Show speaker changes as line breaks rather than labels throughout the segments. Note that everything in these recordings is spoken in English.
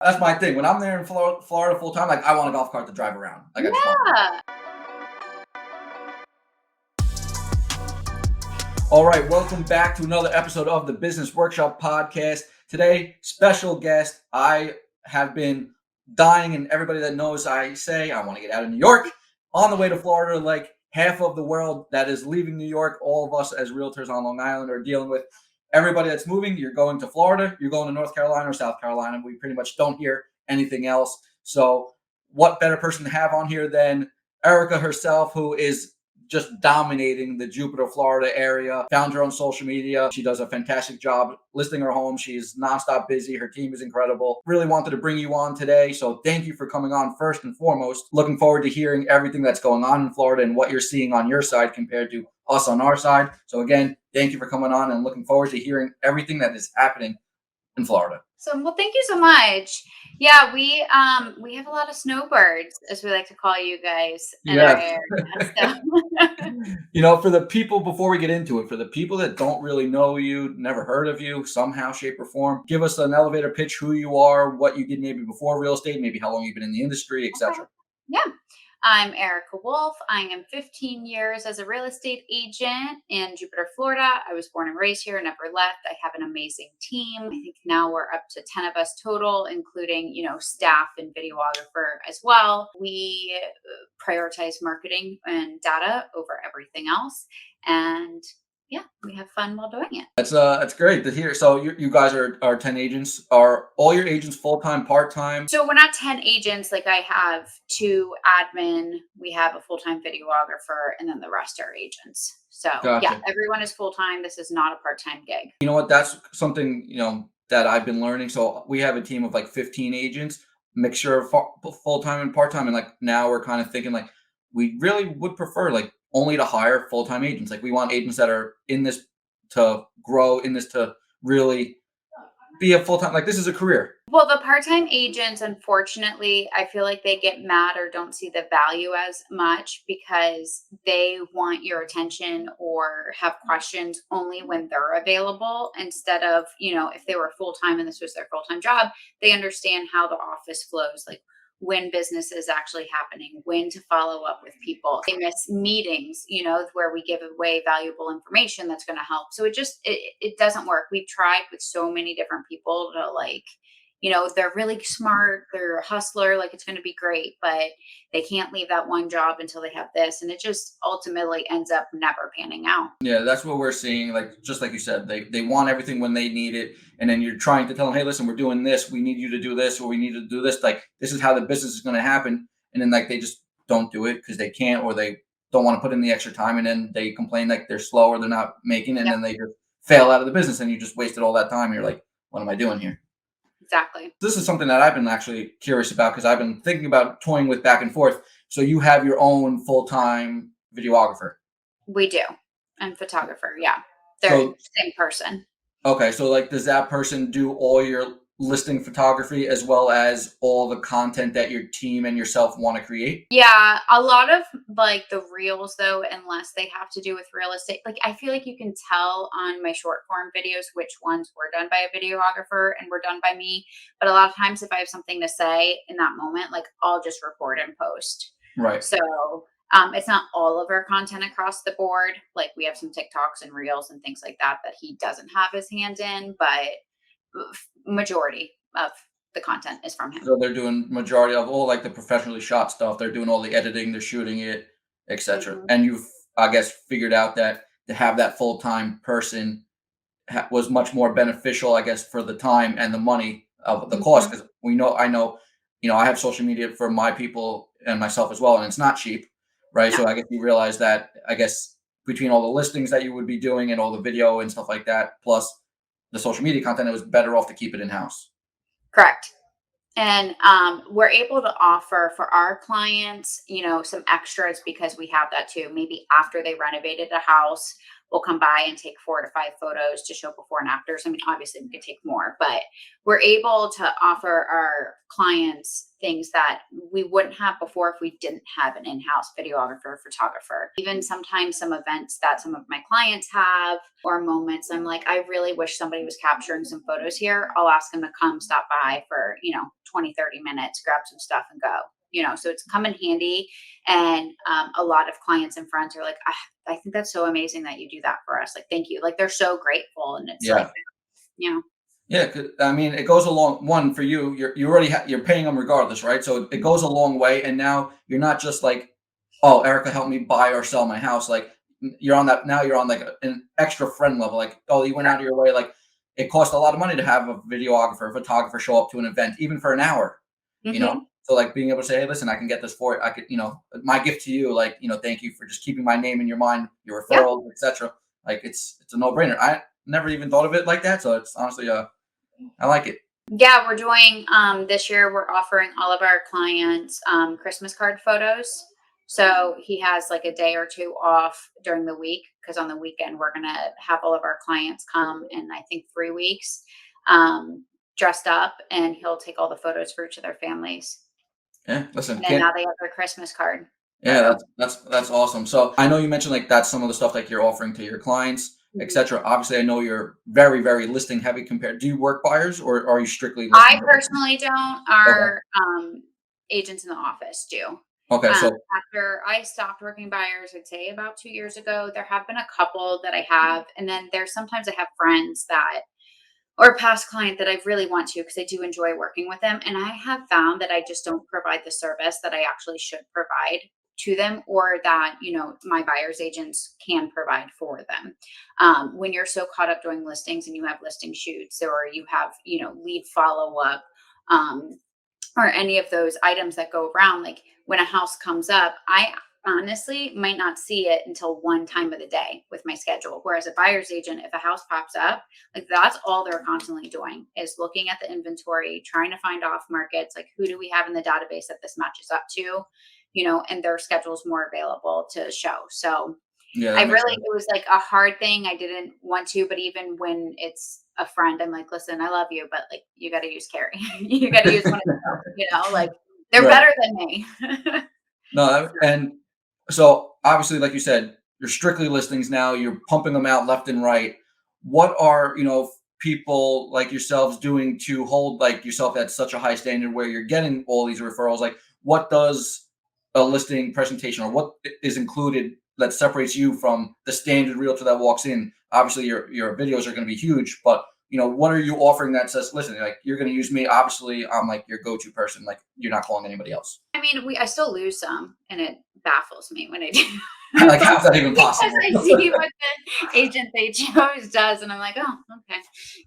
That's my thing. When I'm there in Florida full time, like I want a golf cart to drive around. Like I just want one.
Yeah.
All right, welcome back to another episode of the Business Workshop Podcast. Today, special guest. I have been dying, and everybody that knows I say I want to get out of New York on the way to Florida. Like half of the world that is leaving New York, all of us as realtors on Long Island are dealing with. Everybody that's moving, you're going to Florida, you're going to North Carolina or South Carolina. We pretty much don't hear anything else. So, what better person to have on here than Erica herself, who is just dominating the Jupiter, Florida area. Found her on social media. She does a fantastic job listing her home. She's nonstop busy. Her team is incredible. Really wanted to bring you on today. So thank you for coming on first and foremost. Looking forward to hearing everything that's going on in Florida and what you're seeing on your side compared to us on our side. So again, thank you for coming on and looking forward to hearing everything that is happening in Florida.
Well, thank you so much. Yeah, we have a lot of snowbirds, as we like to call you guys in our
Yeah.
area. So
For the people, before we get into it, for the people that don't really know you, never heard of you, somehow, shape, or form, give us an elevator pitch who you are, what you did maybe before real estate, maybe how long you've been in the industry,
okay.
etc.
Yeah. I'm Erica Wolfe. I am 15 years as a real estate agent in Jupiter, Florida. I was born and raised here, never left. I have an amazing team. I think now we're up to 10 of us total, including, staff and videographer as well. We prioritize marketing and data over everything else. And yeah, we have fun while doing it.
That's great to hear. So you guys are 10 agents. Are all your agents full time, part time?
So we're not 10 agents. Like I have two admin, we have a full-time videographer, and then the rest are agents. So yeah,
Gotcha.
everyone is full-time. This is not a part-time gig.
You know what? That's something that I've been learning. So we have a team of like 15 agents, mixture of full time and part time, and like now we're kind of thinking like we really would prefer like only to hire full time agents. Like we want agents that are in this to grow, in this to really be a full time. Like this is a career.
Well, the part-time agents, unfortunately, I feel like they get mad or don't see the value as much because they want your attention or have questions only when they're available instead of, if they were full-time and this was their full-time job, they understand how the office flows, like when business is actually happening, when to follow up with people. They miss meetings, where we give away valuable information that's going to help. So it doesn't work. We've tried with so many different people to they're really smart, they're a hustler, like it's going to be great, but they can't leave that one job until they have this. And it just ultimately ends up never panning out.
Yeah, that's what we're seeing. Like just like you said, they want everything when they need it, and then you're trying to tell them, hey, listen, we're doing this. We need you to do this, or we need to do this. Like this is how the business is going to happen, and then like they just don't do it because they can't, or they don't want to put in the extra time, and then they complain like they're slow or they're not making it, and
Yep,
then they just fail out of the business, and you just wasted all that time. You're like, what am I doing here?
exactly.
This is something that I've been actually curious about because I've been thinking about toying with back and forth. So you have your own full time videographer.
We do. And photographer. Yeah. They're
So
the same person.
okay, so like, does that person do all your listing photography as well as all the content that your team and yourself want to create?
Yeah, a lot of like the reels though, unless they have to do with real estate, like I feel like you can tell on my short form videos which ones were done by a videographer and were done by me. But a lot of times, if I have something to say in that moment, like I'll just record and post.
Right.
So it's not all of our content across the board. Like we have some TikToks and reels and things like that that he doesn't have his hand in, but majority of the content is from him.
So they're doing majority of all like the professionally shot stuff. They're doing all the editing, they're shooting it, etc.
Mhm.
And you've, I guess, figured out that to have that full time person was much more beneficial, I guess, for the time and the money of the cost.
Mhm.
Because I know, I have social media for my people and myself as well, and it's not cheap, right?
No,
So I guess you realize that, I guess, between all the listings that you would be doing and all the video and stuff like that, plus the social media content, it was better off to keep it in house.
correct. And we're able to offer for our clients, some extras because we have that too. Maybe after they renovated a house, will come by and take 4 to 5 photos to show before and afters. I mean, obviously we could take more, but we're able to offer our clients things that we wouldn't have before if we didn't have an in-house videographer, photographer. Even sometimes some events that some of my clients have or moments, I'm like, I really wish somebody was capturing some photos here. I'll ask them to come stop by for, 20, 30 minutes, grab some stuff and go. So it's come in handy. And a lot of clients and friends are like, I think that's so amazing that you do that for us. Like, thank you. Like, they're so grateful. And it's like,
Yeah.
you know,
Yeah, I mean, it goes a long one for you. You already you're paying them regardless, right? So it goes a long way, and now you're not just like, oh, Erica, help me buy or sell my house. Like you're on that now. You're on like an extra friend level. Like, oh, you went out of your way. Like it costs a lot of money to have a videographer, a photographer show up to an event, even for an hour. You know,
hmm
so like being able to say, hey, listen, I can get this for it. I could, my gift to you, like, thank you for just keeping my name in your mind, your
yep.
referrals, etc. Like it's a no brainer. I never even thought of it like that. So it's honestly I like it.
Yeah, we're doing this year we're offering all of our clients Christmas card photos. So he has like a day or two off during the week because on the weekend we're gonna have all of our clients come in I think 3 weeks dressed up and he'll take all the photos for each of their families.
Yeah, listen,
And then
can't.
now they have their Christmas card
Yeah,
photo.
that's awesome. So I know you mentioned like that's some of the stuff like you're offering to your clients,
Mhm.
etc. Obviously, I know you're very, very listing heavy compared. Do you work buyers or are you strictly
I
listing?
personally don't.
Okay.
Our agents in the office do.
Okay. So
After I stopped working buyers, I'd say about 2 years ago, there have been a couple that I have, and then there's sometimes I have friends that or past client that I really want to because I do enjoy working with them, and I have found that I just don't provide the service that I actually should provide to them or that my buyers agents can provide for them when you're so caught up doing listings and you have listing shoots or you have lead follow-up um, or any of those items that go around. Like when a house comes up, I honestly might not see it until one time of the day with my schedule. Whereas a buyer's agent, if a house pops up, like that's all they're constantly doing is looking at the inventory, trying to find off markets, like who do we have in the database that this matches up to, and their schedule's more available to show. So
yeah,
I
that makes
really
sense.
it was like a hard thing. I didn't want to, but even when it's a friend, I'm like, listen, I love you, but like you got to use Carrie. You got to use one of the, like they're
Right.
better than me.
No,
So,
and so obviously, like you said, you're strictly listings now. You're pumping them out left and right. What are people like yourselves doing to hold like yourself at such a high standard where you're getting all these referrals? Like, what does a listing presentation or what is included that separates you from the standard realtor that walks in? Obviously, your videos are going to be huge, but what are you offering that says, listen, like you're going to use me. Obviously, I'm like your go-to person. Like you're not calling anybody else.
I mean, I still lose some, and it baffles me when I do.
Like, how's that even
Because
possible?
I see what the agent they chose does, and I'm like, oh, okay.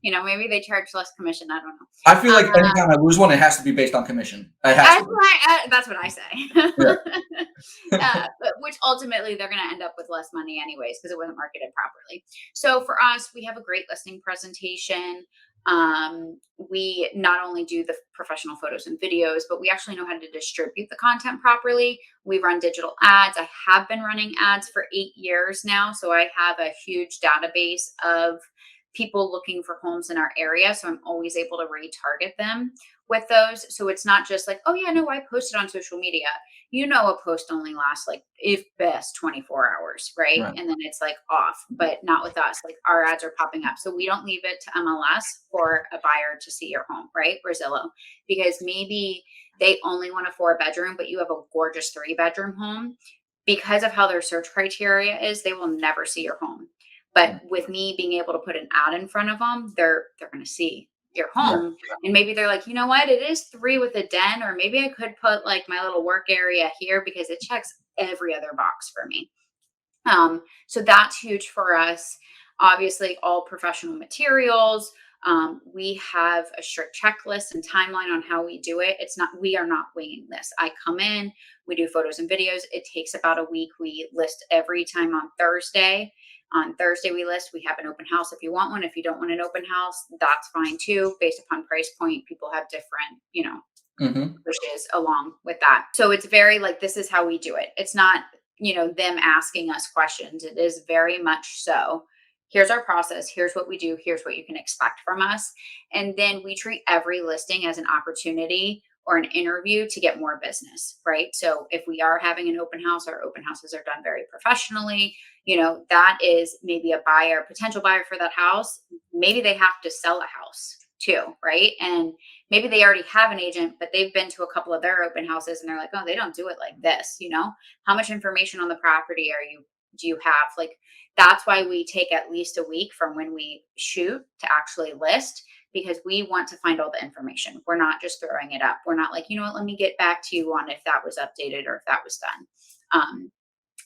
Maybe they charge less commission. I don't
I feel
know.
like anytime I lose one, it has to be based on commission. It has to be.
That's what I say.
Yeah.
But which ultimately they're going to end up with less money anyways because it wasn't marketed properly. So for us, we have a great listing presentation. We not only do the professional photos and videos, but we actually know how to distribute the content properly. We run digital ads. I have been running ads for 8 years now. So I have a huge database of people looking for homes in our area. So I'm always able to retarget them with those. So it's not just like, oh yeah, no, I posted on social media. A post only lasts like if best 24 hours, right?
Right.
And then it's like off, but not with us. Like our ads are popping up. So we don't leave it to MLS for a buyer to see your home, right? Or Zillow, because maybe they only want a 4 bedroom, but you have a gorgeous 3 bedroom home. Because of how their search criteria is, they will never see your home. But
Right.
with me being able to put an ad in front of them, they're going to see your
Yeah.
home. And maybe they're like, you know what? It is 3 with a den, or maybe I could put like my little work area here because it checks every other box for me. So that's huge for us. Obviously, all professional materials. We have a strict checklist and timeline on how we do it. We are not winging this. I come in, we do photos and videos. It takes about a week. We list every time on Thursday. On Thursday, we list. We have an open house if you want one. If you don't want an open house, that's fine too. Based upon price point, people have different,
Hmm.
pushes along with that. So it's very like, this is how we do it. It's not, them asking us questions. It is very much so. Here's our process. Here's what we do. Here's what you can expect from us. And then we treat every listing as an opportunity or an interview to get more business, right? So if we are having an open house, our open houses are done very professionally. That is maybe a buyer, potential buyer for that house. Maybe they have to sell a house too, right? And maybe they already have an agent, but they've been to a couple of their open houses and they're like, oh, they don't do it like this. How much information on the property do you have? Like, that's why we take at least a week from when we shoot to actually list, because we want to find all the information. We're not just throwing it up. We're not like, you know what, let me get back to you on if that was updated or if that was done.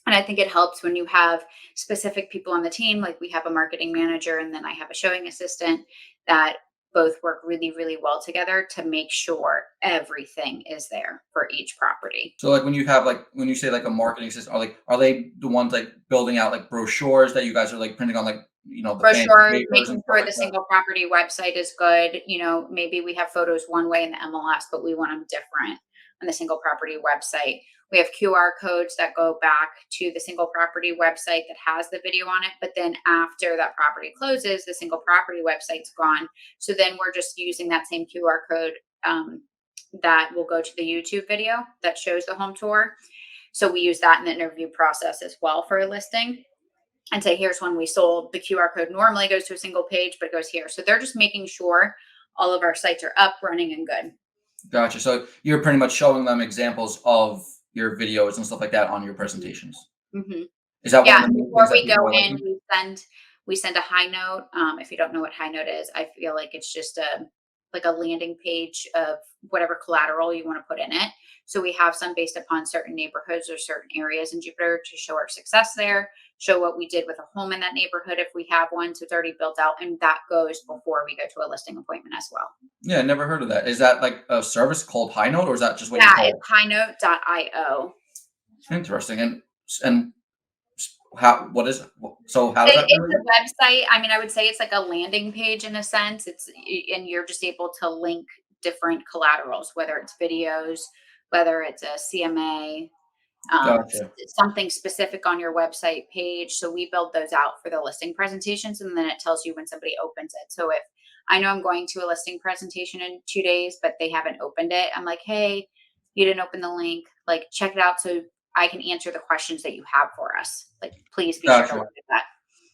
And I think it helps when you have specific people on the team, like we have a marketing manager and then I have a showing assistant, that both work really, really well together to make sure everything is there for each property.
So like when you say like a marketing system, are they the ones like building out like brochures that you guys are like printing on, like the fancy
Brochures,
papers and
making
stuff
sure
like
the
that?
single property website is good. Maybe we have photos one way in the MLS, but we want them different on the single property website. We have QR codes that go back to the single property website that has the video on it. But then after that property closes, the single property website's gone. So then we're just using that same QR code that will go to the YouTube video that shows the home tour. So we use that in the interview process as well for a listing, and say, here's when we sold. The QR code normally goes to a single page, but it goes here. So they're just making sure all of our sites are up, running, and good.
Gotcha. So you're pretty much showing them examples of your videos and stuff like that on your presentations.
Mm-hmm.
Is that one
Yeah,
of the
and
main
before
things that
we go
people are
in,
liking?
we send a high note. If you don't know what high note is, I feel like it's just a landing page of whatever collateral you want to put in it. So we have some based upon certain neighborhoods or certain areas in Jupiter to show our success there, show what we did with a home in that neighborhood if we have one, so it's already built out, and that goes before we go to a listing appointment as well.
Yeah, never heard of that. Is that like a service called High Note, or is that just what you
Yeah,
call
it's highnote.io.
it? Interesting. And how what is it? So how does that
It's
do it?
a website. I mean, I would say it's like a landing page in a sense. And you're just able to link different collaterals, whether it's videos, whether it's a CMA,
Gotcha.
something specific on your website page. So we build those out for the listing presentations, and then it tells you when somebody opens it. So if I know I'm going to a listing presentation in 2 days, but they haven't opened it, I'm like, hey, you didn't open the link. Like, check it out so I can answer the questions that you have for us. Like, please be sure to
Gotcha.
look at that.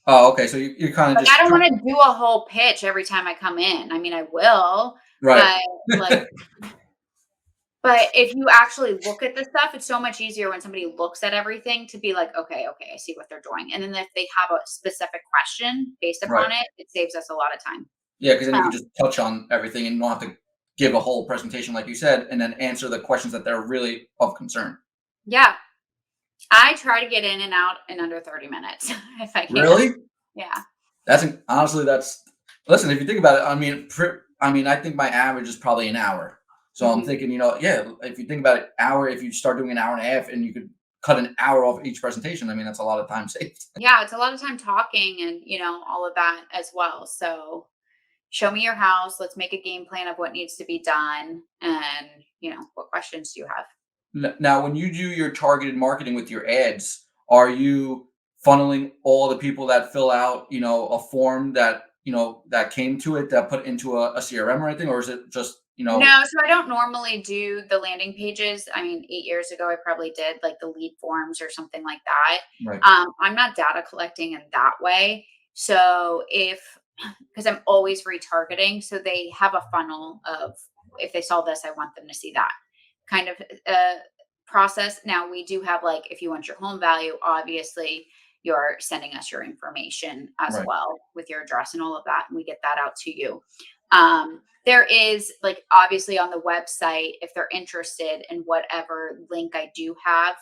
Oh, okay. So you're kind of
Like, I
just
don't want to do a whole pitch every time I come in. I mean, I will,
right.
but like, but if you actually look at the stuff, it's so much easier when somebody looks at everything to be like, okay, I see what they're doing. And then if they have a specific question based
Right.
upon it, it saves us a lot of time.
Yeah, because then you
Um,
can just touch on everything and you don't have to give a whole presentation like you said, and then answer the questions that they're really of concern.
yeah, I try to get in and out in under 30 minutes if I can.
Really?
Yeah.
Honestly, that's listen. If you think about it, I think my average is probably an hour. So I'm
Mhm.
thinking, yeah, if you think about it, hour. If you start doing an hour and a half, and you could cut an hour off each presentation, I mean, that's a lot of time saved.
Yeah, it's a lot of time talking and, all of that as well. So show me your house. Let's make a game plan of what needs to be done. And, what questions do you have?
Now, when you do your targeted marketing with your ads, are you funneling all the people that fill out, a form that came to it that put into a CRM or anything, or is it just,
No, so I don't normally do the landing pages. I mean, 8 years ago, I probably did like the lead forms or something like that.
right,
I'm not data collecting in that way. So because I'm always retargeting, so they have a funnel of, if they saw this, I want them to see that kind of process. Now we do have, like, if you want your home value, obviously you're sending us your information as
right,
well with your address and all of that, and we get that out to you. There is, like, obviously on the website, if they're interested in whatever link I do have,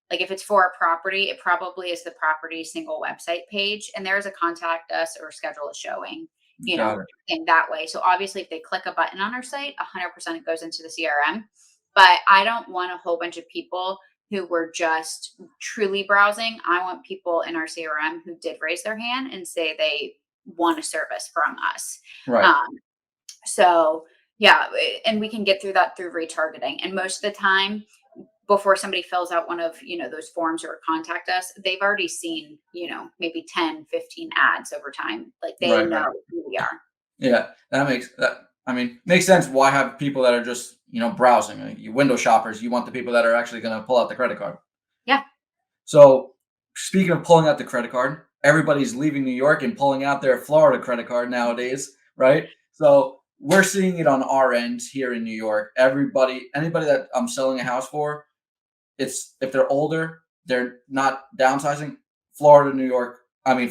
like if it's for a property, it probably is the property single website page, and there's a contact us or schedule a showing,
got it,
thing that way. So obviously, if they click a button on our site, 100% it goes into the CRM. But I don't want a whole bunch of people who were just truly browsing. I want people in our CRM who did raise their hand and say they want a service from us.
right.
Um, so yeah, and we can get through that through retargeting. And most of the time, before somebody fills out one of, those forms or contact us, they've already seen, maybe 10, 15 ads over time. Like they
Right,
know
right.
who we are.
Yeah, makes sense. Why have people that are just, browsing? You window shoppers, you want the people that are actually going to pull out the credit card.
Yeah.
So, speaking of pulling out the credit card, everybody's leaving New York and pulling out their Florida credit card nowadays, right? So, we're seeing it on our end here in New York. Anybody that I'm selling a house for, it's if they're older, they're not downsizing. Florida, New York,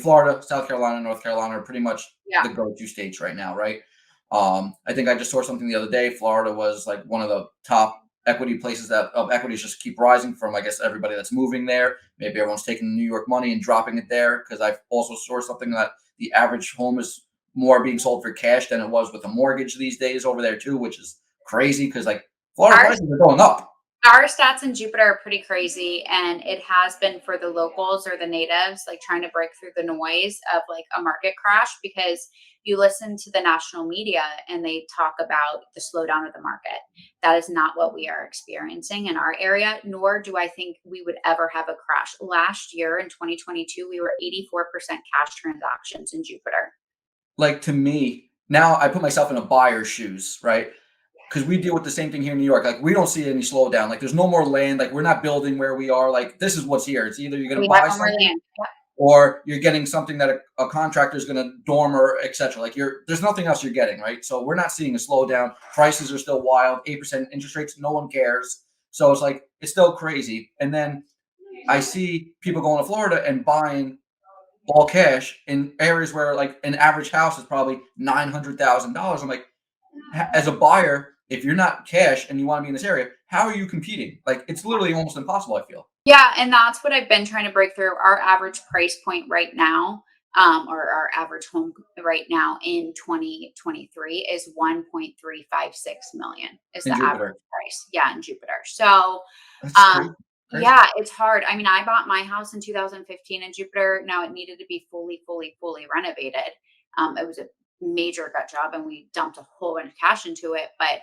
Florida, South Carolina, North Carolina are pretty much
Yeah.
the go-to states right now, right? I think I just saw something the other day. Florida was like one of the top equity places that of equities just keep rising from, I guess, everybody that's moving there. Maybe everyone's taking New York money and dropping it there because I've also saw something that the average home is more being sold for cash than it was with a mortgage these days over there too, which is crazy because like Florida
Our
prices are going up.
Our stats in Jupiter are pretty crazy, and it has been for the locals or the natives, like trying to break through the noise of like a market crash, because you listen to the national media and they talk about the slowdown of the market. That is not what we are experiencing in our area, nor do I think we would ever have a crash. Last year in 2022, we were 84% cash transactions in Jupiter.
Like to me, now I put myself in a buyer's shoes, right? Because we deal with the same thing here in New York. Like we don't see any slowdown. Like there's no more land. Like we're not building where we are. Like this is what's here. It's either you're going to
We have
buy
no more
something
land.
or you're getting something that a contractor is going to dorm or etc. Like there's nothing else you're getting, right? So we're not seeing a slowdown. Prices are still wild. 8% interest rates. No one cares. So it's like it's still crazy. And then I see people going to Florida and buying all cash in areas where like an average house is probably $900,000. I'm like, as a buyer, if you're not cash and you want to be in this area, how are you competing? Like it's literally almost impossible. I feel.
Yeah, and that's what I've been trying to break through. Our average price point right now, or our average home right now in 2023 is 1.356 million is
In
the average
Jupiter.
price. Yeah, in Jupiter. So,
That's
um,
crazy. Crazy.
yeah, it's hard. I mean, I bought my house in 2015 in Jupiter. Now it needed to be fully renovated. It was a major gut job, and we dumped a whole bunch of cash into it. But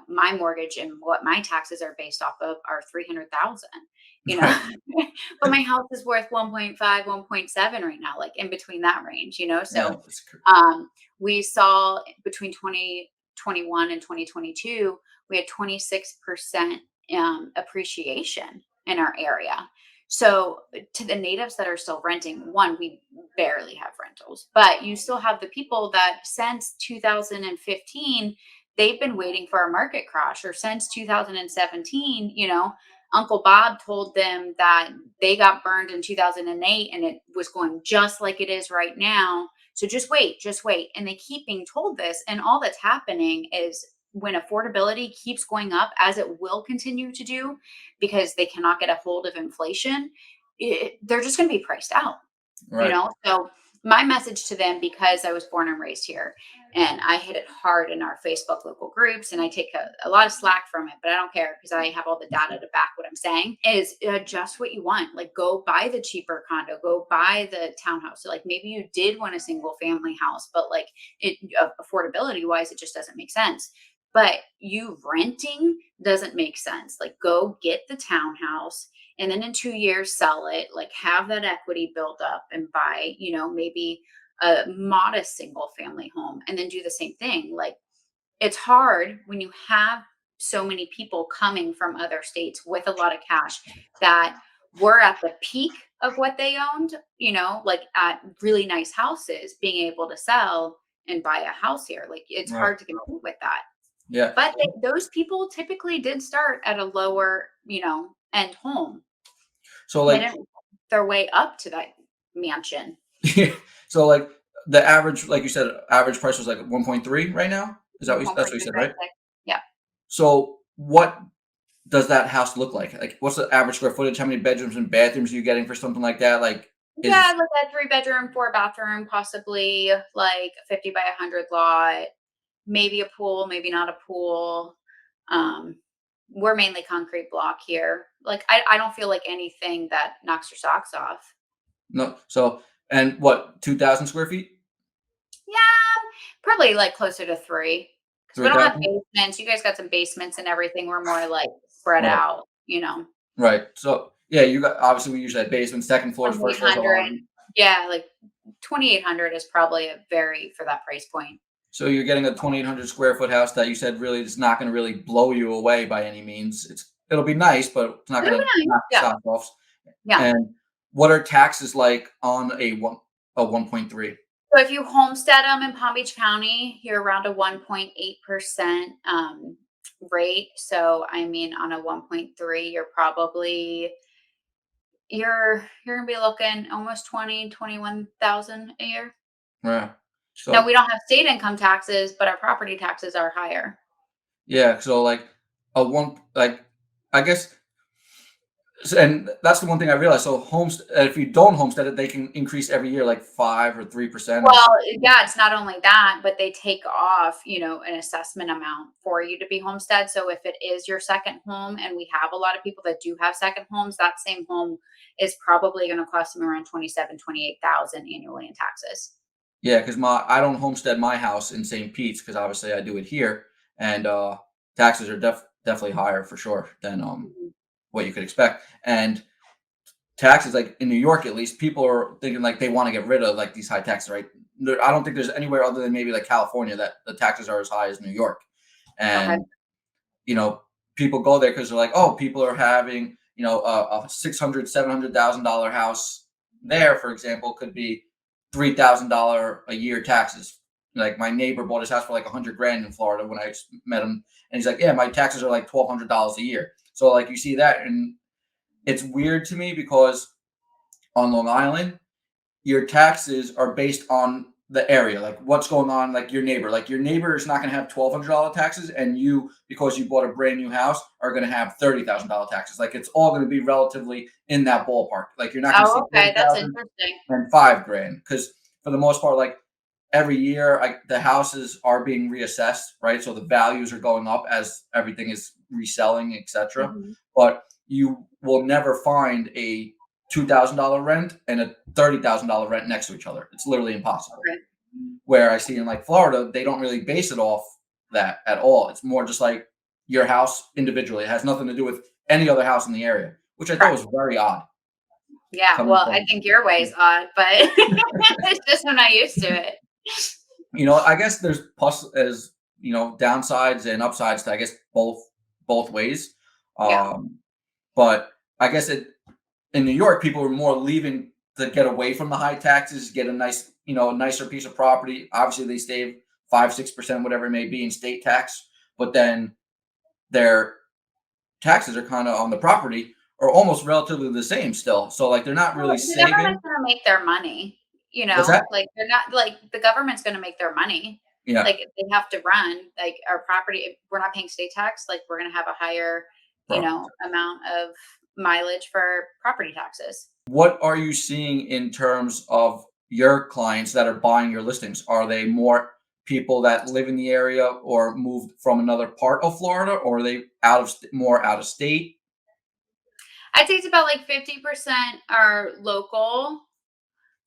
my mortgage and what my taxes are based off of are 300,000. you know
Right.
but my house is worth 1.5, 1.7 right now, like in between that range,
Yeah.
so we saw between 2021 and 2022 we had 26% appreciation in our area. So to the natives that are still renting, one, we barely have rentals, but you still have the people that since 2015 they've been waiting for a market crash, or since 2017, Uncle Bob told them that they got burned in 2008 and it was going just like it is right now. So just wait, just wait. And they keep being told this. And all that's happening is when affordability keeps going up, as it will continue to do, because they cannot get a hold of inflation, they're just going to be priced out.
Right.
So my message to them, because I was born and raised here and I hit it hard in our Facebook local groups, and I take a lot of slack from it, but I don't care because I have all the data to back what I'm saying, is just what you want. Like go buy the cheaper condo, go buy the townhouse. So like maybe you did want a single family house, but like affordability wise, it just doesn't make sense. But you renting doesn't make sense. Like go get the townhouse and then in 2 years sell it, like have that equity build up and buy, maybe a modest single family home, and then do the same thing. Like it's hard when you have so many people coming from other states with a lot of cash that were at the peak of what they owned, like at really nice houses, being able to sell and buy a house here. Like it's
Right.
hard to compete with that.
Yeah.
But those people typically did start at a lower, end home.
So
They
like,
didn't work their way up to that mansion.
so like the average, like you said, average price was like 1.3 right now. Is that that's what you said, right?
1.356. Yeah.
So what does that house look like? Like, what's the average square footage? How many bedrooms and bathrooms are you getting for something like that? Like,
Yeah,
is
like a 3 bedroom, 4 bathroom, possibly like a 50 by 100 lot, maybe a pool, maybe not a pool. Um, we're mainly concrete block here. Like I don't feel like anything that knocks your socks off.
no? So and what 2,000 square feet?
Yeah, probably like closer to three. Because we
Three
don't have
thousand.
basements. You guys got some basements and everything. We're more like spread
Right.
out.
Right. So yeah, you got obviously we usually have basement, second floors, first floors, a lot
2,800.
of them.
Yeah, like 2,800 is probably a very for that price point.
So you're getting a 2,800 square foot house that you said really is not going to really blow you away by any means. It'll be nice, but it's not
It'll
going to
be nice.
knock the
Yeah.
socks off.
Yeah.
And what are taxes like on a 1.3?
So if you homestead them in Palm Beach County, you're around a 1.8% rate. So I mean, on a 1.3, you're gonna be looking almost 21,000 a year.
Yeah.
No,
So
we don't have state income taxes, but our property taxes are higher.
yeah, so like a one like I guess and that's the one thing I realized. So homes if you don't homestead it, they can increase every year like 5 or 3% or
Well,
something.
yeah, it's not only that, but they take off, an assessment amount for you to be homestead. So if it is your second home, and we have a lot of people that do have second homes, that same home is probably going to cost them around 27, 28,000 annually in taxes.
Yeah, because my I don't homestead my house in St. Pete's because obviously I do it here, and taxes are definitely higher for sure than
Mhm.
what you could expect. And taxes, like in New York at least, people are thinking like they want to get rid of like these high taxes, right? I don't think there's anywhere other than maybe like California that the taxes are as high as New York.
Okay.
And you know, people go there because they're like, oh, people are having, a 600, $700,000 house there, for example, could be $3,000 a year taxes. Like my neighbor bought his house for like 100 grand in Florida when I met him, and he's like, yeah, my taxes are like $1,200 a year. So like you see that, and it's weird to me because on Long Island, your taxes are based on the area, like what's going on, like your neighbor. Like your neighbor is not going to have $1,200 taxes, and you, because you bought a brand new house, are going to have $30,000 taxes. Like it's all going to be relatively in that ballpark. Like you're not going to see
Oh, okay. That's
30,000
interesting.
and 5 grand because for the most part, like every year, the houses are being reassessed, right? So the values are going up as everything is reselling, etc.
Hmm.
But you will never find a $2,000 rent and a $30,000 rent next to each other. It's literally impossible.
Okay.
Where I see in like Florida, they don't really base it off that at all. It's more just like your house individually. It has nothing to do with any other house in the area, which I thought
Correct.
was very odd
Yeah.
coming
Well, I
from.
think your way is odd, but it's just I'm not used to it.
I guess there's plus as downsides and upsides to I guess both ways.
Yeah.
Um, but I guess in New York, people are more leaving to get away from the high taxes, get a nice, a nicer piece of property. Obviously, they save 5, 6%, whatever it may be in state tax, but then their taxes are kind of on the property are almost relatively the same still. So like they're not
Well,
really
the government's
saving.
gonna make their money,
What's that?
like, they're not like, the government's gonna make their money.
Yeah,
Like, they have to run, like, our property if we're not paying state tax, like, we're gonna have a higher,
bro.
amount of mileage for property taxes.
What are you seeing in terms of your clients that are buying your listings? Are they more people that live in the area or moved from another part of Florida, or are they more out of state?
I'd say it's about, like, 50% are local,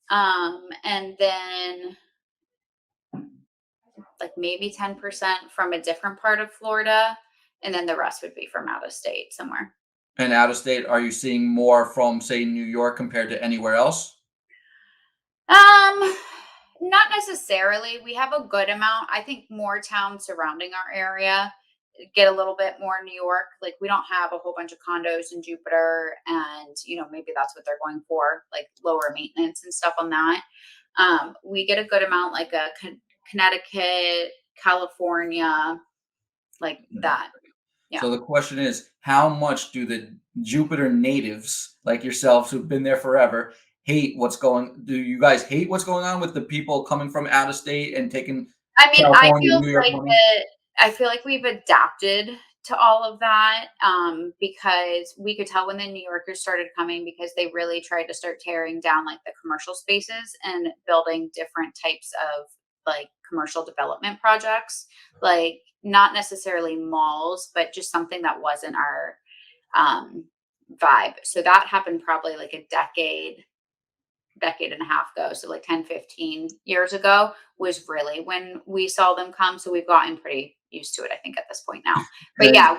and then, like, maybe 10% from a different part of Florida, and then the rest would be from out of state somewhere.
And out of state, are you seeing more from, say, New York compared to anywhere else?
Um, Not necessarily. We have a good amount. I think more towns surrounding our area get a little bit more New York. Like we don't have a whole bunch of condos in Jupiter, and maybe that's what they're going for, like lower maintenance and stuff on that. We get a good amount, like Connecticut, California, like that. Yeah.
So the question is, how much do the Jupiter natives like yourselves who've been there forever do you guys hate what's going on with the people coming from out of state and taking
I mean,
California, New York money?
I feel like we've adapted to all of that, because we could tell when the New Yorkers started coming because they really tried to start tearing down like the commercial spaces and building different types of like commercial development projects, like not necessarily malls, but just something that wasn't our um, vibe. So that happened probably like a decade and a half ago, so like 10, 15 years ago was really when we saw them come. So we've gotten pretty used to it, I think, at this point now. But
And
yeah,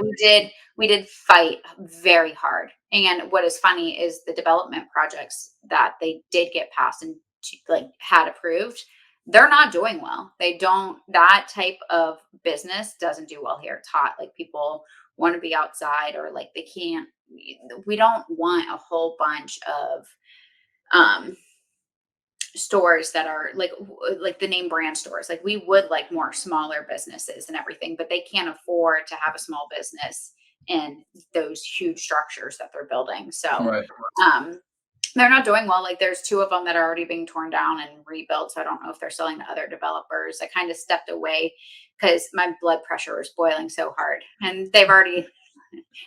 we did fight very hard. And what is funny is the development projects that they did get passed and like had approved, they're not doing well. They don't, that type of business doesn't do well here. It's hot. Like people want to be outside or like they can't, we don't want a whole bunch of um stores that are like the name brand stores. Like we would like more smaller businesses and everything, but they can't afford to have a small business in those huge structures that they're building. So
Right.
um they're not doing well. Like there's two of them that are already being torn down and rebuilt. So I don't know if they're selling to other developers. I kind of stepped away because my blood pressure was boiling so hard and they've already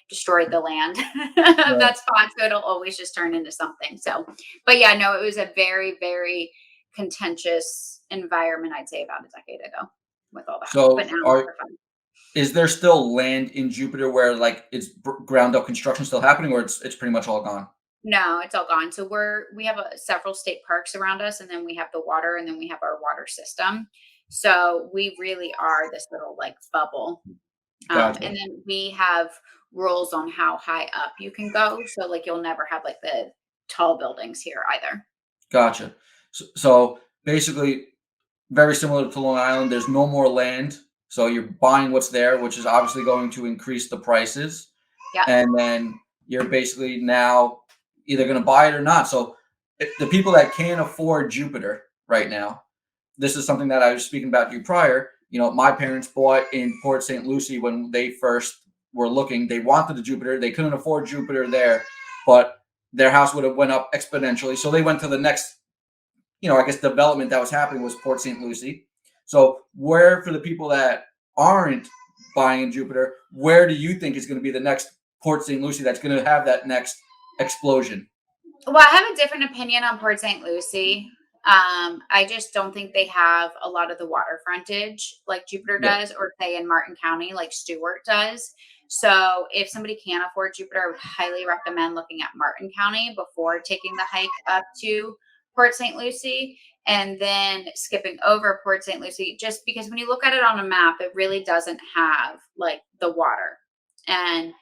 destroyed the land of
Right.
that spot. So it'll always just turn into something. So, but yeah, no, it was a very, very contentious environment, I'd say about a decade ago with all that. But
So
now
are
we're fine.
is there still land in Jupiter where like it's ground up construction still happening, or it's pretty much all gone?
No, it's all gone. So we have several state parks around us, and then we have the water, and then we have our water system. So we really are this little like bubble.
Gotcha.
And then we have rules on how high up you can go. So like you'll never have like the tall buildings here either.
Gotcha. So basically, very similar to Long Island, there's no more land. So you're buying what's there, which is obviously going to increase the prices.
Yep.
And then you're basically now either going to buy it or not. So the people that can't afford Jupiter right now, this is something that I was speaking about to you prior. You know, my parents bought in Port St. Lucie when they first were looking. They wanted the Jupiter. They couldn't afford Jupiter there, but their house would have went up exponentially. So they went to the next, I guess development that was happening was Port St. Lucie. So where for the people that aren't buying in Jupiter, where do you think is going to be the next Port St. Lucie that's going to have that next explosion?
Well, I have a different opinion on Port St. Lucie. I just don't think they have a lot of the water frontage like Jupiter
Yeah.
does, or say in Martin County like Stewart does. So if somebody can't afford Jupiter, I would highly recommend looking at Martin County before taking the hike up to Port St. Lucie and then skipping over Port St. Lucie, just because when you look at it on a map, it really doesn't have like the water. And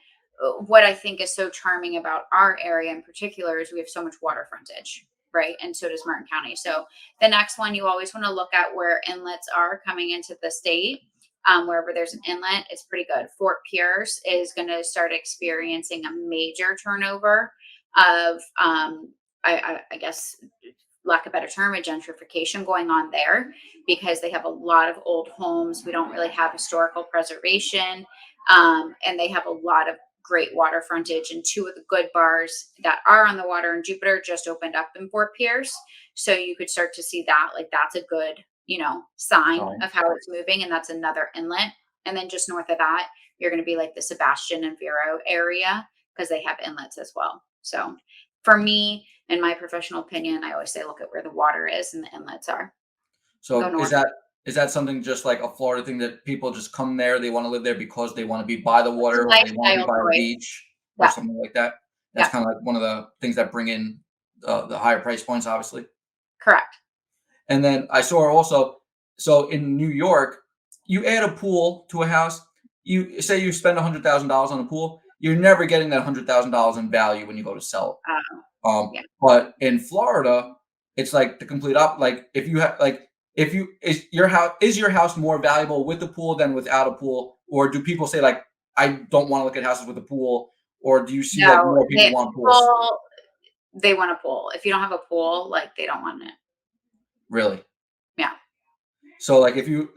what I think is so charming about our area in particular is we have so much water frontage, right? And so does Martin County. So the next one, you always want to look at where inlets are coming into the state. Wherever there's an inlet, it's pretty good. Fort Pierce is going to start experiencing a major turnover of, I guess, lack of a better term, a gentrification going on there because they have a lot of old homes. We don't really have historical preservation, and they have a lot of great water frontage. And two of the good bars that are on the water in Jupiter just opened up in Fort Pierce, so you could start to see that. Like that's a good, sign
Fine.
of how it's moving, and that's another inlet. And then just north of that, you're going to be like the Sebastian and Vero area because they have inlets as well. So for me, in my professional opinion, I always say look at where the water is and the inlets are. Go
So
north.
is that something just like a Florida thing that people just come there, they want to live there because they want to be by the
It's a
water or they want to be
lifestyle
by a
choice.
beach or
Yeah.
something like that? That's
Yeah.
kind of like one of the things that bring in the higher price points, obviously.
Correct.
And then I saw also, so in New York, you add a pool to a house. You say you spend $100,000 on a pool, you're never getting that $100,000 in value when you go to sell it.
Yeah.
But in Florida, it's like the complete up. Like if you have like if you is your house more valuable with the pool than without a pool, or do people say like I don't want to look at houses with a pool, or do you see like
No,
more people
they
want pools?
people they want a pool. If you don't have a pool, like they don't want it.
Really?
Yeah.
So like if you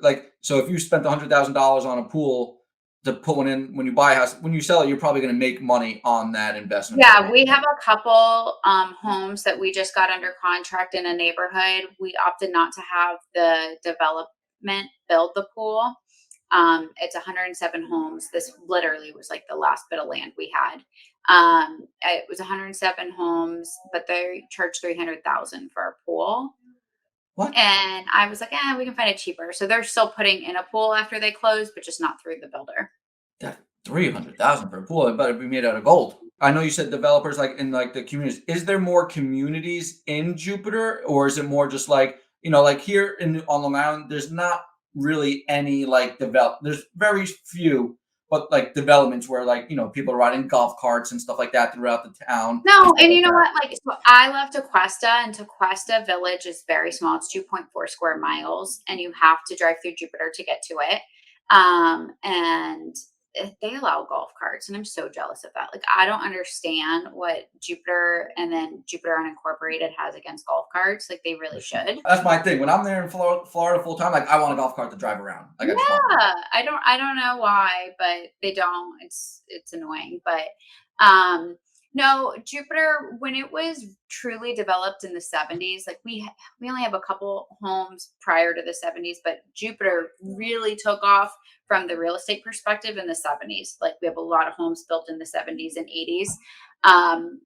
spent $100,000 on a pool to put one in when you buy a house, when you sell it, you're probably going to make money on that investment.
Yeah, we have a couple homes that we just got under contract in a neighborhood. We opted not to have the development build the pool. It's 107 homes. This literally was like the last bit of land we had. It was 107 homes, but they charged 300,000 for a pool.
What?
And I was like, we can find it cheaper. So they're still putting in a pool after they close, but just not through the builder.
That 300,000 for a pool, it better be made out of gold. I know you said developers like in like the communities. Is there more communities in Jupiter, or is it more just like like here in on Long Island? There's not really any like develop. There's very few, but like developments where like people are riding golf carts and stuff like that throughout the town and
No,
stuff
and you
like
know
that.
what? Like, so I love Tequesta, and Tequesta Village is very small. It's 2.4 square miles, and you have to drive through Jupiter to get to it. And they allow golf carts, and I'm so jealous of that. Like, I don't understand what Jupiter and then Jupiter Unincorporated has against golf carts. Like, they really should.
That's my thing. When I'm there in Florida full time, like I want a golf cart to drive around. Like I just want one.
Yeah, I don't know why, but they don't. It's annoying, but um no, Jupiter when it was truly developed in the 70s, like we only have a couple homes prior to the 70s, but Jupiter really took off from the real estate perspective in the 70s. Like we have a lot of homes built in the 70s and 80s. Um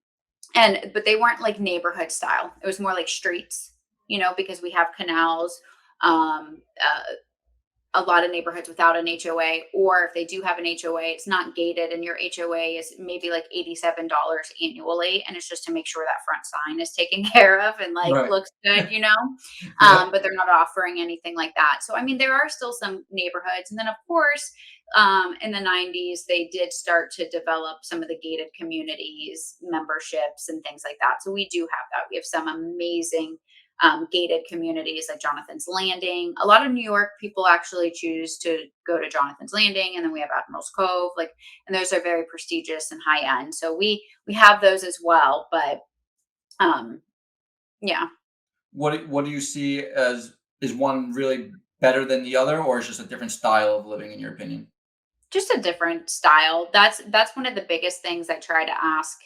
and but they weren't like neighborhood style. It was more like streets, because we have canals. A lot of neighborhoods without an HOA, or if they do have an HOA, it's not gated, and your HOA is maybe like $87 annually, and it's just to make sure that front sign is taken care of and like
Right.
looks good.
Yep.
But they're not offering anything like that. So I mean, there are still some neighborhoods, and then of course, in the 90s, they did start to develop some of the gated communities, memberships, and things like that. So we do have that. We have some amazing gated communities like Jonathan's Landing. A lot of New York people actually choose to go to Jonathan's Landing, and then we have Admiral's Cove, like, and those are very prestigious and high end. So we have those as well. But um, yeah,
What do you see as is one really better than the other, or is just a different style of living in your opinion?
just a different style. That's one of the biggest things I try to ask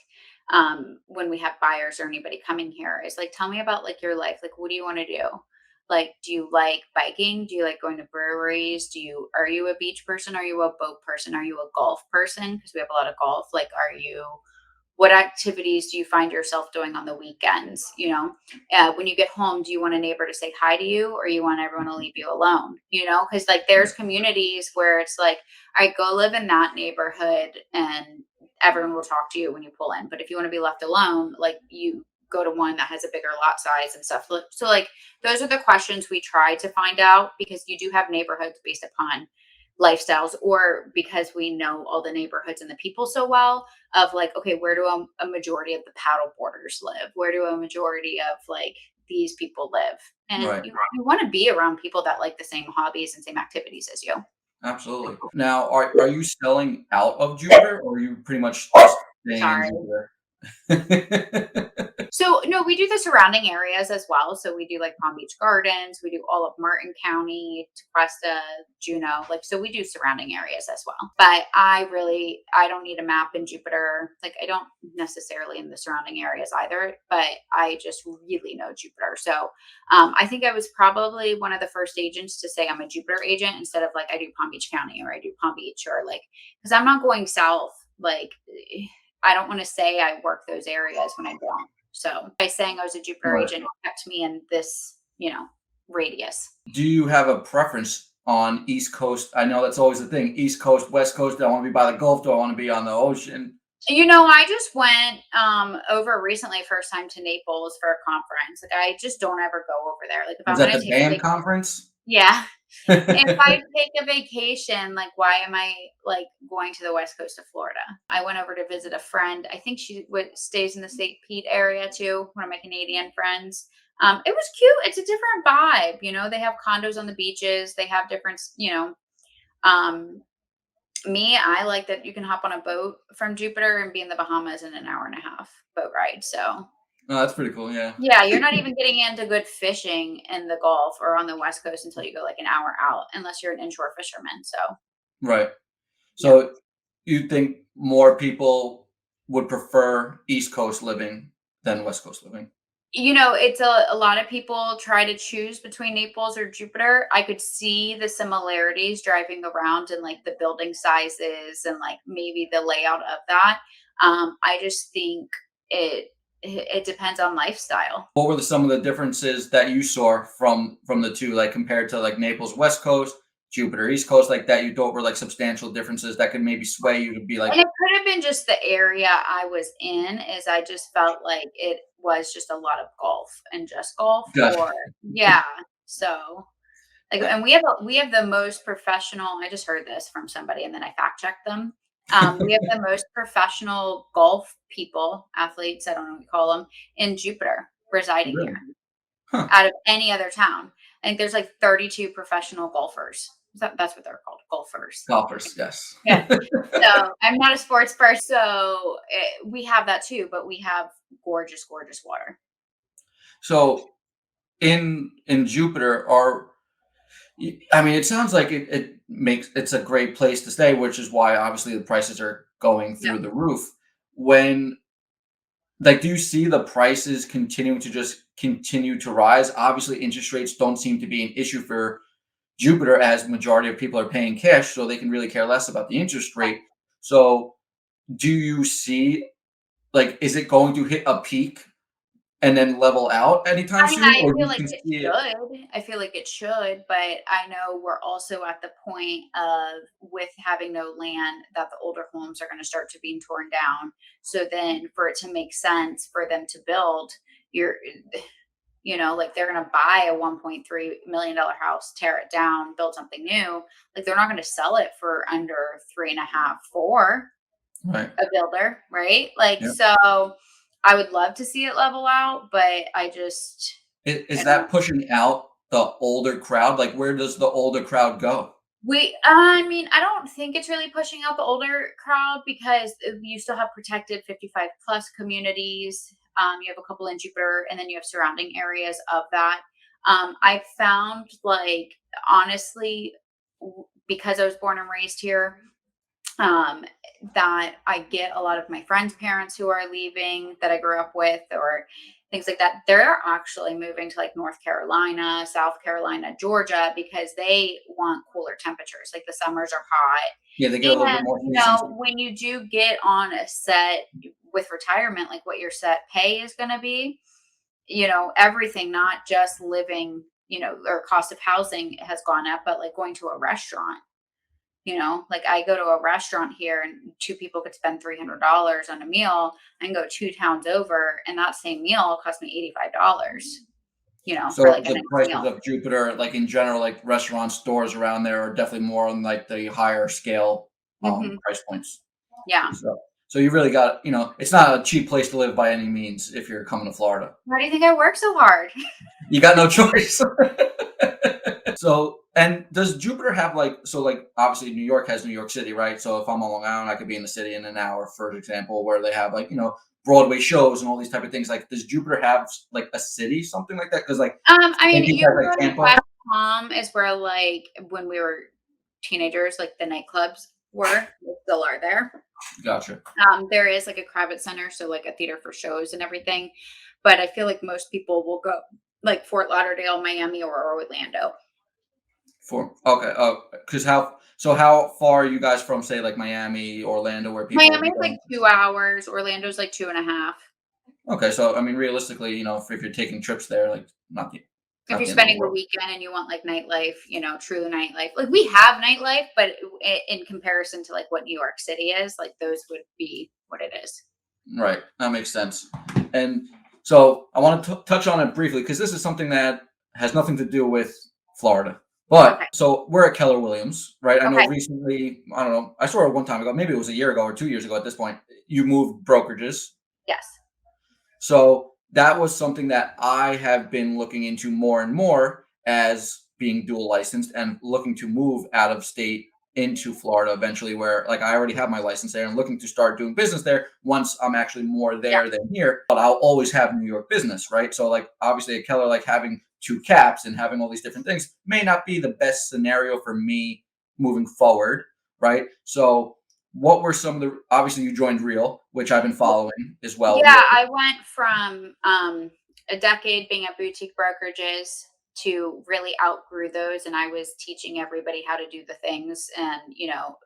when we have buyers or anybody coming here is like, tell me about like your life. Like, what do you want to do? Like, do you like biking? Do you like going to breweries? Are you a beach person? Are you a boat person? Are you a golf person? Because we have a lot of golf. Like, what activities do you find yourself doing on the weekends? When you get home, do you want a neighbor to say hi to you, or you want everyone to leave you alone? Because like there's communities where it's like, all right, go live in that neighborhood, and everyone will talk to you when you pull in. But if you want to be left alone, like you go to one that has a bigger lot size and stuff. So like those are the questions we try to find out, because you do have neighborhoods based upon lifestyles, or because we know all the neighborhoods and the people so well, of like, okay, where do a majority of the paddle boarders live? Where do a majority of like these people live? And
Right.
you want to be around people that like the same hobbies and same activities as you.
Absolutely. Now, are you selling out of Jupiter, or are you pretty much just staying in
Sorry.
Jupiter?
So no, we do the surrounding areas as well. So we do like Palm Beach Gardens, we do all of Martin County, Tequesta, Juneau, like so we do surrounding areas as well. But I don't need a map in Jupiter. Like I don't necessarily in the surrounding areas either, but I just really know Jupiter. So I think I was probably one of the first agents to say I'm a Jupiter agent instead of like I do Palm Beach County or I do Palm Beach or like because I'm not going south like I don't want to say I work those areas when I don't. So by saying I was a Jupiter
Right.
agent kept me in this, radius.
Do you have a preference on East Coast? I know that's always the thing. East Coast, West Coast. Do I want to be by the Gulf? Do I want to be on the ocean?
I just went over recently first time to Naples for a conference. Like I just don't ever go over there. Like if
Was
I'm
that
gonna
the
take a
BAM conference?
yeah. If I take a vacation, like why am I like going to the west coast of Florida? I went over to visit a friend. I think she stays in the St. Pete area too, one of my Canadian friends. It was cute. It's a different vibe. They have condos on the beaches. They have different, um, me, I like that you can hop on a boat from Jupiter and be in the Bahamas in an hour and a half boat ride. So
Oh, that's pretty cool. Yeah.
yeah, you're not even getting into good fishing in the Gulf or on the West Coast until you go like an hour out, unless you're an inshore fisherman. So,
Right.
yeah.
So you think more people would prefer East Coast living than West Coast living?
It's a lot of people try to choose between Naples or Jupiter. I could see the similarities driving around and like the building sizes and like maybe the layout of that. I just think it depends on lifestyle.
What were some of the differences that you saw from the two, like compared to like Naples West Coast, Jupiter East Coast, like that you thought were like substantial differences that could maybe sway you to be
And
like,
it could have been just the area I was in, is I just felt like it was just a lot of golf and just golf
gotcha.
or yeah. So Like, and we have the most professional. I just heard this from somebody, and then I fact checked them. We have the most professional golf people, athletes. I don't know what you call them in Jupiter residing
Really?
here
Huh.
out of any other town. I think there's like 32 professional golfers. That's what they're called, golfers.
Golfers, yes.
Yeah. So I'm not a sports person, so we have that too, but we have gorgeous, gorgeous water.
So in Jupiter, I mean, it sounds like it's a great place to stay, which is why obviously the prices are going
Yeah.
through the roof. When like, do you see the prices continuing to just continue to rise? Obviously, interest rates don't seem to be an issue for Jupiter, as majority of people are paying cash, so they can really care less about the interest rate. So, do you see like, is it going to hit a peak and then level out anytime
I mean,
soon,
I
or
feel
you
like
can
it
see it?
should. I feel like it should, but I know we're also at the point of with having no land that the older homes are going to start to being torn down. So then for it to make sense for them to build, you're like they're going to buy a $1.3 million house, tear it down, build something new. Like they're not going to sell it for under three and a half, four,
Right.
a builder, right? Like,
Yeah.
so I would love to see it level out, but I just,
Is
I don't.
that pushing out the older crowd? Like, where does the older crowd go?
I mean, I don't think it's really pushing out the older crowd because you still have protected 55 plus communities. You have a couple in Jupiter, and then you have surrounding areas of that. I found, like, honestly, because I was born and raised here, um, that I get a lot of my friends' parents who are leaving that I grew up with or things like that. They're actually moving to like North Carolina, South Carolina, Georgia because they want cooler temperatures. Like the summers are hot.
Yeah, they get a little bit
And,
more seasons.
when you do get on a set with retirement, like what your set pay is going to be, everything, not just living, or cost of housing has gone up, but like going to a restaurant. Like I go to a restaurant here and two people could spend $300 on a meal. I can go two towns over and that same meal cost me $85, for
So
like a
the
nice
prices
meal.
of Jupiter, like in general, like restaurants, stores around there are definitely more on like the higher scale
Hmm.
price points.
Yeah.
So you really got, it's not a cheap place to live by any means if you're coming to Florida.
Why do you think I work so hard?
You got no choice. So, and does Jupiter have like, so like obviously New York has New York City, right? So if I'm on Long Island, I could be in the city in an hour, for example, where they have like, Broadway shows and all these type of things. Like, does Jupiter have like a city, something like that? Because like
I mean,
maybe
you
has
can
like
go to
Tampa.
West Palm is where like when we were teenagers, like the nightclubs were, they still are there.
Gotcha.
There is like a Kravitz Center, so like a theater for shows and everything. But I feel like most people will go like Fort Lauderdale, Miami, or Orlando.
For okay, because how far are you guys from say like Miami, Orlando, where people will
Miami
be
is like
going?
2 hours. Orlando's like 2.5.
Okay, so I mean, realistically, if you're taking trips there, like
If
not
you're
the end of the
spending the
world.
weekend and you want like nightlife, true nightlife, like we have nightlife, but in comparison to like what New York City is, like those would be what it is.
Right, that makes sense. And so I want to touch on it briefly because this is something that has nothing to do with Florida. But
Okay.
so we're at Keller Williams, right? I know
Okay.
recently, I don't know, I saw it one time ago, maybe it was a year ago or 2 years ago at this point. You moved brokerages.
Yes.
So that was something that I have been looking into more and more as being dual licensed and looking to move out of state into Florida eventually, where like I already have my license there and looking to start doing business there once I'm actually more
Yeah.
there than here. But I'll always have New York business, right? So like obviously at Keller, like having two caps and having all these different things may not be the best scenario for me moving forward, right? So what were some of the obviously you joined Real, which I've been following as well.
Yeah,
Real.
I went from a decade being at boutique brokerages to really outgrew those, and I was teaching everybody how to do the things, and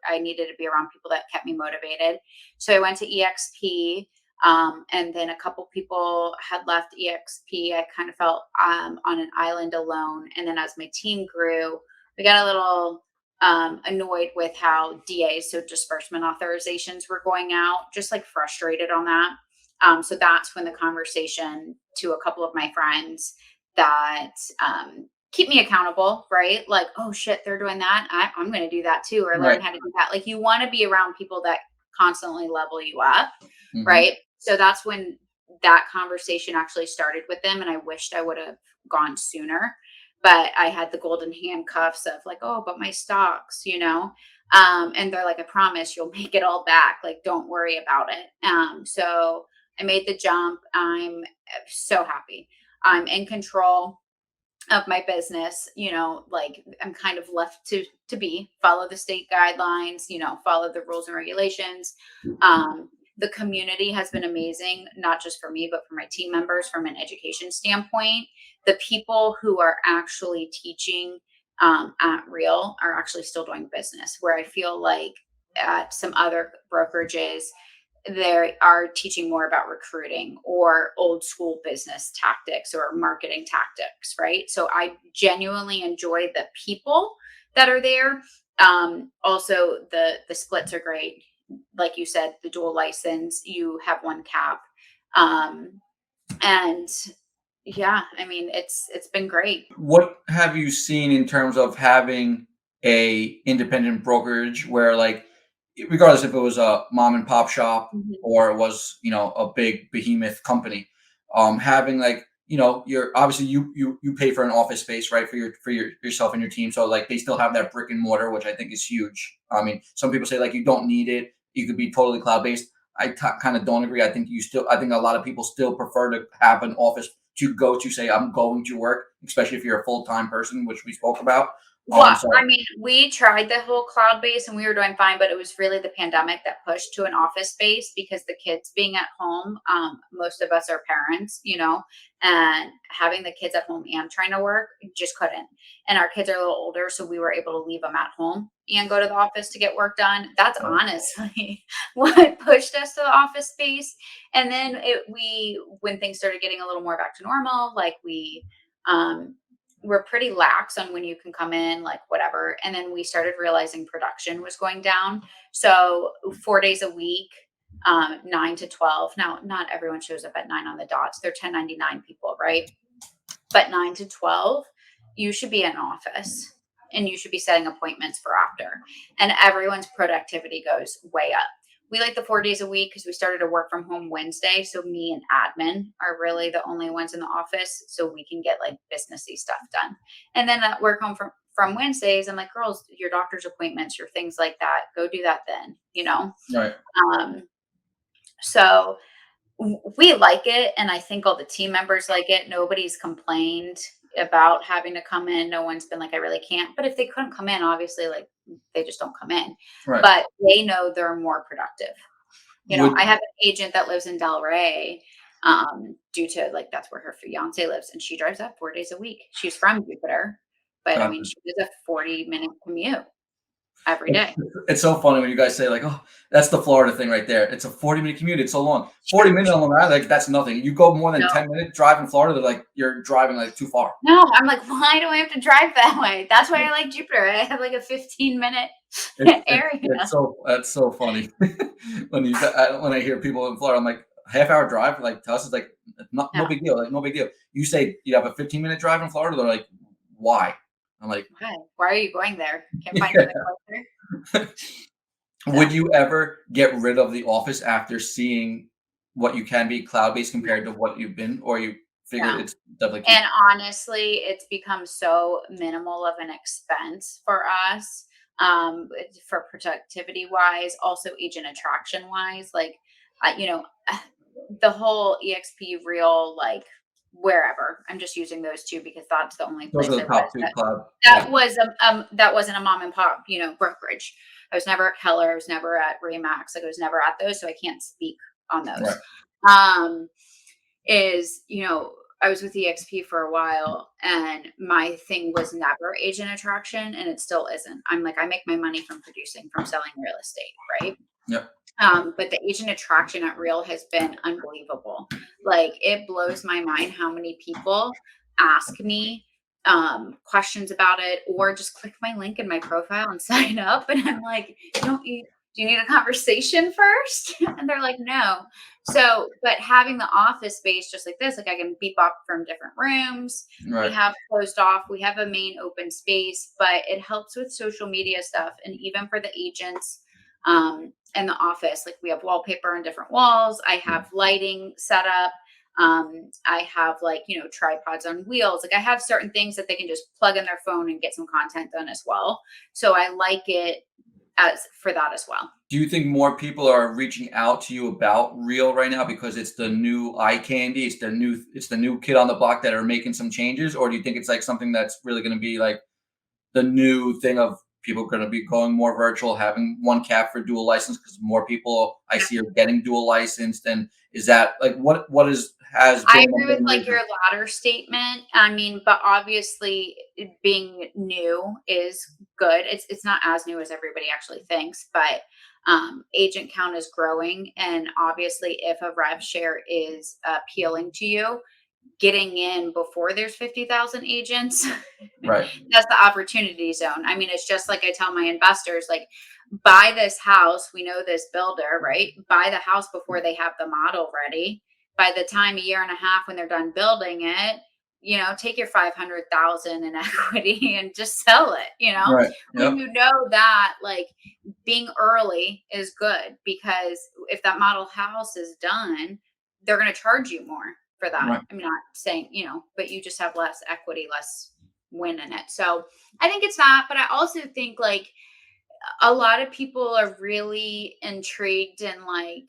I needed to be around people that kept me motivated. So I went to EXP, and then a couple people had left EXP. I kind of felt on an island alone, and then as my team grew, we got a little annoyed with how DAs, so disbursement authorizations, were going out, just like frustrated on that. So that's when the conversation to a couple of my friends that keep me accountable, right? Like, oh shit, they're doing that. I'm going to do that too, or learn
Right.
how to do that. Like, you want to be around people that constantly level you up,
Hmm.
right? So that's when that conversation actually started with them. And I wished I would have gone sooner, but I had the golden handcuffs of like, oh, but my stocks, and they're like, I promise you'll make it all back. Like, don't worry about it. So I made the jump. I'm so happy. I'm in control of my business, like I'm kind of left to be follow the state guidelines, follow the rules and regulations. The community has been amazing, not just for me but for my team members. From an education standpoint, the people who are actually teaching at Real are actually still doing business, where I feel like at some other brokerages they are teaching more about recruiting or old school business tactics or marketing tactics, right? So I genuinely enjoy the people that are there. Also, the splits are great. Like you said, the dual license, you have one cap, um, and yeah, I mean it's been great.
What have you seen in terms of having a independent brokerage where, like, regardless if it was a mom and pop shop
Mhm.
or it was, a big behemoth company, having, like, you're obviously you pay for an office space, right, for yourself and your team. So, like, they still have that brick and mortar, which I think is huge. I mean, some people say like you don't need it. You could be totally cloud based. Kind of don't agree. I think a lot of people still prefer to have an office to go to, say I'm going to work, especially if you're a full time person, which we spoke about.
Well, I
So
mean, we tried the whole cloud base and we were doing fine, but it was really the pandemic that pushed to an office space because the kids being at home, most of us are parents, and having the kids at home and trying to work just couldn't. And our kids are a little older, so we were able to leave them at home and go to the office to get work done. That's honestly what pushed us to the office space. And then when things started getting a little more back to normal, like um, we're pretty lax on when you can come in, like whatever. And then we started realizing production was going down. So 4 days a week, 9 to 12. Now, not everyone shows up at 9 on the dots. They're 1099 people, right? But 9 to 12, you should be in office and you should be setting appointments for after. And everyone's productivity goes way up. We like the 4 days a week because we started to work from home Wednesday. So me and admin are really the only ones in the office. So we can get like businessy stuff done. And then at work home from Wednesdays, I'm like, girls, your doctor's appointments, your things like that, go do that then.
right.
Um, so we like it, and I think all the team members like it. Nobody's complained about having to come in. No one's been like, I really can't. But if they couldn't come in, obviously, like they just don't come in.
Right.
But they know they're more productive.
Would
I have an agent that lives in Delray, due to like that's where her fiance lives, and she drives up 4 days a week. She's from Jupiter, but I mean,
uh,
she does a 40-minute commute every
it's,
day.
it's so funny when you guys say like, oh, that's the Florida thing right there. It's a 40-minute commute. It's so long.
Yeah.
40 minutes on Long Island, like that's nothing. You go more than
No,
10 minute drive in Florida, they're like you're driving like too far.
no, I'm like, why do I have to drive that way? That's why I like Jupiter. I have like a 15-minute
It's
area.
so that's so funny when I hear people in Florida. I'm like, half hour drive, like to us is like no
No,
big deal, like no big deal. You say you have a 15-minute drive in Florida, they're like, why? I'm like,
why? Why are you going there? Can't find
yeah.
something closer.
Would
So,
you ever get rid of the office after seeing what you can be cloud based
no,
compared to what you've been, or you figure
no.
it's definitely
And
keep?
honestly, it's become so minimal of an expense for us, for productivity wise, also agent attraction wise. Like, the whole EXP real, like wherever. I'm just using those two because that's the only
Those
place
are
I
the
was.
top two cloud. Yeah,
That wasn't a mom and pop, brokerage. I was never at Keller. I was never at Remax. Like I was never at those, so I can't speak on those.
right.
Um, is I was with EXP for a while, and my thing was never agent attraction, and it still isn't. I'm like, I make my money from producing, from selling real estate, right?
Yep.
But the agent attraction at Real has been unbelievable. Like it blows my mind how many people ask me questions about it or just click my link in my profile and sign up. And I'm like, you do you need a conversation first? And they're like, no. So, but having the office space just like this, like I can beep up from different rooms. We
Right.
have closed off, we have a main open space, but it helps with social media stuff. And even for the agents, in the office, like we have wallpaper on different walls. I have lighting set up. I have like, tripods on wheels. Like I have certain things that they can just plug in their phone and get some content done as well. So I like it as for that as well.
Do you think more people are reaching out to you about Reel right now because it's the new eye candy? It's the new kid on the block that are making some changes, or do you think it's like something that's really going to be like the new thing of people going to be going more virtual, having one cap for dual license because more people I see are getting dual licensed? And is that like what is has
I
been the
agree with
main
like your
reason?
latter statement. I mean, but obviously being new is good. It's not as new as everybody actually thinks, but agent count is growing, and obviously if a rev share is appealing to you, getting in before there's 50,000 agents,
Right,
that's the opportunity zone. I mean, it's just like I tell my investors, like, buy this house. We know this builder, right? Buy the house before they have the model ready. By the time a year and a half when they're done building it, take your 500,000 in equity and just sell it,
right,
when
yep,
you know that, like, being early is good, because if that model house is done, they're going to charge you more for that.
right.
I'm not saying, but you just have less equity, less win in it. So I think it's that, but I also think like a lot of people are really intrigued and like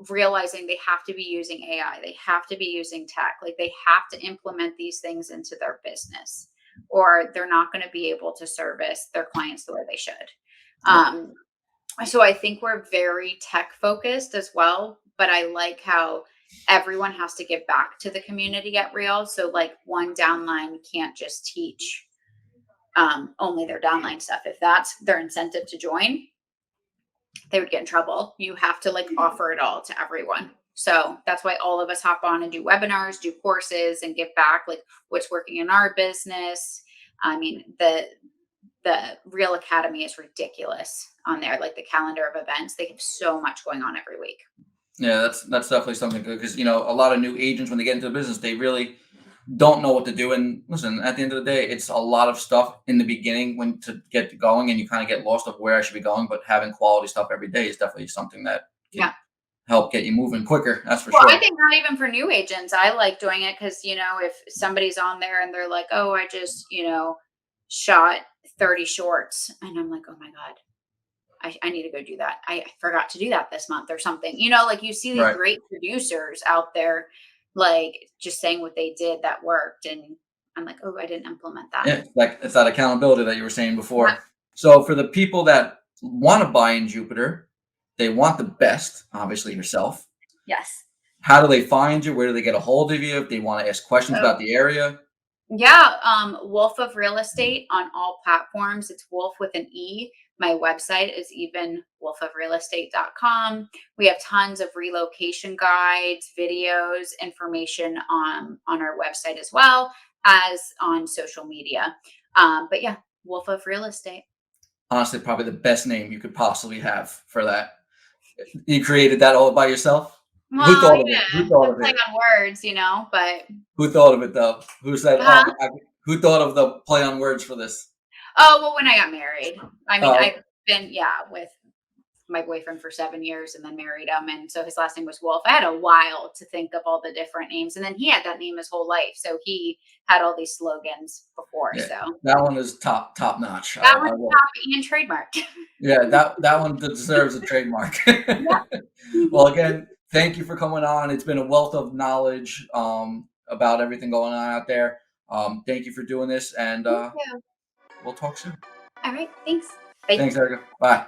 realizing they have to be using AI, they have to be using tech, like they have to implement these things into their business, or they're not going to be able to service their clients the way they should.
Yep.
Um, so I think we're very tech focused as well, but I like how everyone has to give back to the community at Real. So like one downline can't just teach only their downline stuff. If that's their incentive to join, they would get in trouble. You have to like offer it all to everyone. So that's why all of us hop on and do webinars, do courses, and give back like what's working in our business. I mean, the Real Academy is ridiculous on there. Like the calendar of events, they have so much going on every week.
Yeah, that's definitely something good because a lot of new agents when they get into the business, they really don't know what to do. And listen, at the end of the day, it's a lot of stuff in the beginning when to get going, and you kind of get lost of where I should be going. But having quality stuff every day is definitely something that
Yeah.
can help get you moving quicker. That's for
Well, I
sure.
think not even for new agents. I like doing it because, if somebody's on there and they're like, oh, I just, shot 30 shorts. And I'm like, oh my God, I need to go do that. I forgot to do that this month or something. Like you see these
Right.
great producers out there, like just saying what they did that worked. And I'm like, oh, I didn't implement that.
Yeah, like it's that accountability that you were saying
Yeah.
before. So for the people that want to buy in Jupiter, they want the best, obviously yourself.
Yes.
How do they find you? Where do they get a hold of you if they want to ask questions
So
about the area?
yeah, Wolf of Real Estate on all platforms. It's Wolf with an E. My website is even wolfofrealestate.com. We have tons of relocation guides, videos, information on our website as well as on social media. But yeah, Wolf of Real Estate.
Honestly, probably the best name you could possibly have for that. You created that all by yourself? Who
Well,
thought of it?
yeah,
Who thought
the
of
play
it?
on words, but
Who thought of it though? Who said,
huh?
who thought of the play on words for this?
Oh, well, when I got married, I mean,
Oh,
I've been, yeah, with my boyfriend for 7 years and then married him. And so his last name was Wolf. I had a while to think of all the different names. And then he had that name his whole life. So he had all these slogans before.
yeah,
So
that one is top notch.
that
I
one's
will.
top and trademark.
Yeah, that one deserves a trademark.
Yeah.
Well, again, thank you for coming on. It's been a wealth of knowledge about everything going on out there. Thank you for doing this, and
Thank you.
we'll talk soon.
All right. Thanks. Bye.
Thanks, Erica. Bye.